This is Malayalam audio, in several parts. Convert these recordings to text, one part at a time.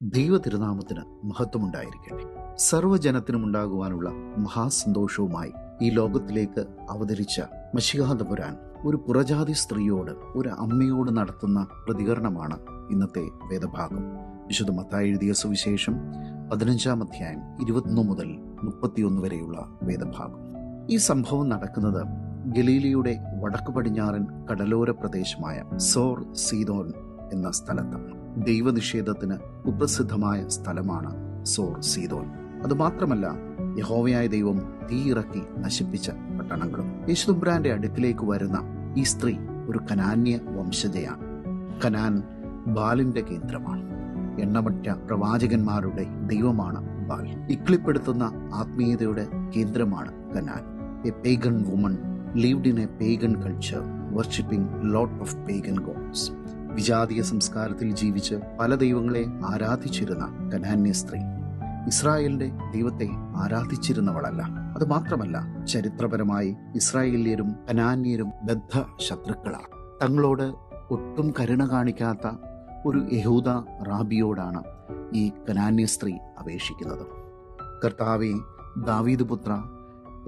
ദൈവ തിരുനാമത്തിന് മഹത്വമുണ്ടായിരിക്കട്ടെ. സർവ്വജനത്തിനും ഉണ്ടാകുവാനുള്ള മഹാസന്തോഷവുമായി ഈ ലോകത്തിലേക്ക് അവതരിച്ച മശിഹാ തമ്പുരാൻ ഒരു പുറജാതി സ്ത്രീയോട്, ഒരു അമ്മയോട് നടത്തുന്ന പ്രതികരണമാണ് ഇന്നത്തെ വേദഭാഗം. വിശുദ്ധ മത്തായി എഴുതിയ സുവിശേഷം 15-ാം അധ്യായം 21 മുതൽ 31 വരെയുള്ള വേദഭാഗം. ഈ സംഭവം നടക്കുന്നത് ഗലീലയുടെ വടക്കു പടിഞ്ഞാറൻ കടലോര പ്രദേശമായ സോർ സീദോൻ എന്ന സ്ഥലത്താണ്. ദൈവനിഷേധത്തിന് കുപ്രസിദ്ധമായ സ്ഥലമാണ് സോർ സീദോൻ. അതുമാത്രമല്ല, യഹോവയായ ദൈവം തീയിറക്കി നശിപ്പിച്ച പട്ടണങ്ങളും. യേശുതമ്പുരാന്റെ അടുക്കിലേക്ക് വരുന്ന ഈ സ്ത്രീ ഒരു കനാന്യ വംശജയാണ്. കനാൻ ബാലിന്റെ കേന്ദ്രമാണ്. എണ്ണമറ്റ പ്രവാചകന്മാരുടെ ദൈവമാണ് ബാൽ. ഇക്ലിപ്പെടുത്തുന്ന ആത്മീയതയുടെ കേന്ദ്രമാണ് Canaan. A pagan woman lived in a pagan culture, worshipping lot of pagan gods. വിജാതീയ സംസ്കാരത്തിൽ ജീവിച്ച് പല ദൈവങ്ങളെ ആരാധിച്ചിരുന്ന കനാന്യ സ്ത്രീ ഇസ്രായേലിന്റെ ദൈവത്തെ ആരാധിച്ചിരുന്നവളല്ല. അത് മാത്രമല്ല, ചരിത്രപരമായി ഇസ്രായേല്യരും കനാന്യരും ബദ്ധ ശത്രുക്കളാണ്. തങ്ങളോട് ഒട്ടും കരുണ കാണിക്കാത്ത ഒരു യഹൂദ റാബിയോടാണ് ഈ കനാന്യ സ്ത്രീ അപേക്ഷിക്കുന്നത്. കർത്താവേ, ദാവീദ് പുത്ര,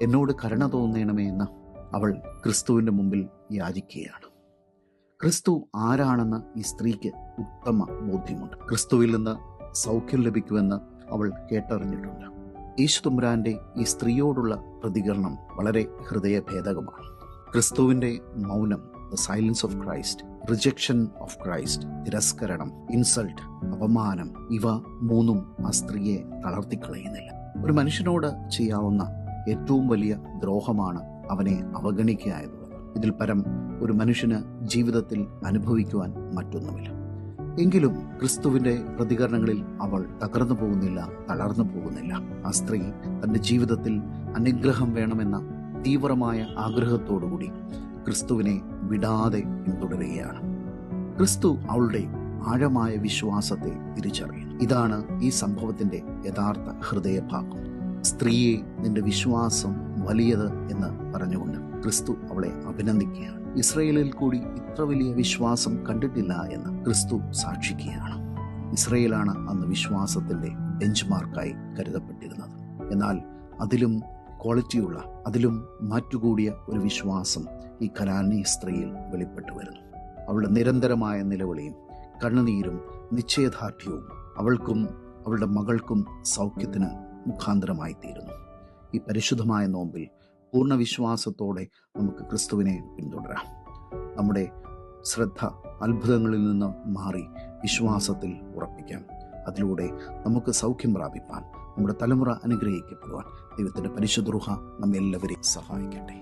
എന്നോട് കരുണ തോന്നണമേ എന്ന് അവൾ ക്രിസ്തുവിന്റെ മുമ്പിൽ യാചിക്കുകയാണ്. ക്രിസ്തു ആരാണെന്ന് ഈ സ്ത്രീക്ക് ഉത്തമ ബോധ്യമുണ്ട്. ക്രിസ്തുവിൽ നിന്ന് സൗഖ്യം ലഭിക്കുമെന്ന് അവൾ കേട്ടറിഞ്ഞിട്ടുണ്ട്. യേശുതമ്പുരാന്റെ ഈ സ്ത്രീയോടുള്ള പ്രതികരണം വളരെ ഹൃദയഭേദകമാണ്. ക്രിസ്തുവിന്റെ മൗനം, the silence of Christ, rejection of Christ, തിരസ്കരണം, ഇൻസൾട്ട്, അപമാനം, ഇവ മൂന്നും ആ സ്ത്രീയെ തളർത്തിക്കളയുന്നില്ല. ഒരു മനുഷ്യനോട് ചെയ്യാവുന്ന ഏറ്റവും വലിയ ദ്രോഹമാണ് അവനെ അവഗണിക്കുക എന്നുള്ളത്. ഇതിൽ പരം ഒരു മനുഷ്യന് ജീവിതത്തിൽ അനുഭവിക്കുവാൻ മറ്റൊന്നുമില്ല. എങ്കിലും ക്രിസ്തുവിന്റെ പ്രതികരണങ്ങളിൽ അവൾ തകർന്നു പോകുന്നില്ല, തളർന്നു പോകുന്നില്ല. ആ സ്ത്രീ തന്റെ ജീവിതത്തിൽ അനുഗ്രഹം വേണമെന്ന തീവ്രമായ ആഗ്രഹത്തോടുകൂടി ക്രിസ്തുവിനെ വിടാതെ പിന്തുടരുകയാണ്. ക്രിസ്തു അവളുടെ ആഴമായ വിശ്വാസത്തെ തിരിച്ചറിയുന്നു. ഇതാണ് ഈ സംഭവത്തിന്റെ യഥാർത്ഥ ഹൃദയഭാഗം. സ്ത്രീയെ, നിന്റെ വിശ്വാസം വലിയത് എന്ന് പറഞ്ഞുകൊണ്ട് ക്രിസ്തു അവളെ അഭിനന്ദിക്കുകയാണ്. ഇസ്രയേലിൽ കൂടി ഇത്ര വലിയ വിശ്വാസം കണ്ടിട്ടില്ല എന്ന് ക്രിസ്തു സാക്ഷിക്കുകയാണ്. ഇസ്രയേലാണ് അന്ന് വിശ്വാസത്തിന്റെ ബെഞ്ച് മാർക്കായി കരുതപ്പെട്ടിരുന്നത്. എന്നാൽ അതിലും ക്വാളിറ്റിയുള്ള, അതിലും മാറ്റുകൂടിയ ഒരു വിശ്വാസം ഈ കനാന്യ സ്ത്രീയിൽ വെളിപ്പെട്ടു വരുന്നു. അവളുടെ നിരന്തരമായ നിലവിളിയും കണ്ണുനീരും നിശ്ചയദാർഢ്യവും അവൾക്കും അവളുടെ മകൾക്കും സൗഖ്യത്തിന് മുഖാന്തരമായി തീരുന്നു. ഈ പരിശുദ്ധമായ നോമ്പിൽ പൂർണ്ണ വിശ്വാസത്തോടെ നമുക്ക് ക്രിസ്തുവിനെ പിന്തുടരാം. നമ്മുടെ ശ്രദ്ധ അത്ഭുതങ്ങളിൽ നിന്ന് മാറി വിശ്വാസത്തിൽ ഉറപ്പിക്കാം. അതിലൂടെ നമുക്ക് സൗഖ്യം പ്രാപിപ്പാൻ, നമ്മുടെ തലമുറ അനുഗ്രഹിക്കപ്പെടുവാൻ ദൈവത്തിന്റെ പരിശുദ്ധ റൂഹ നമ്മെല്ലാവരെയും സഹായിക്കട്ടെ.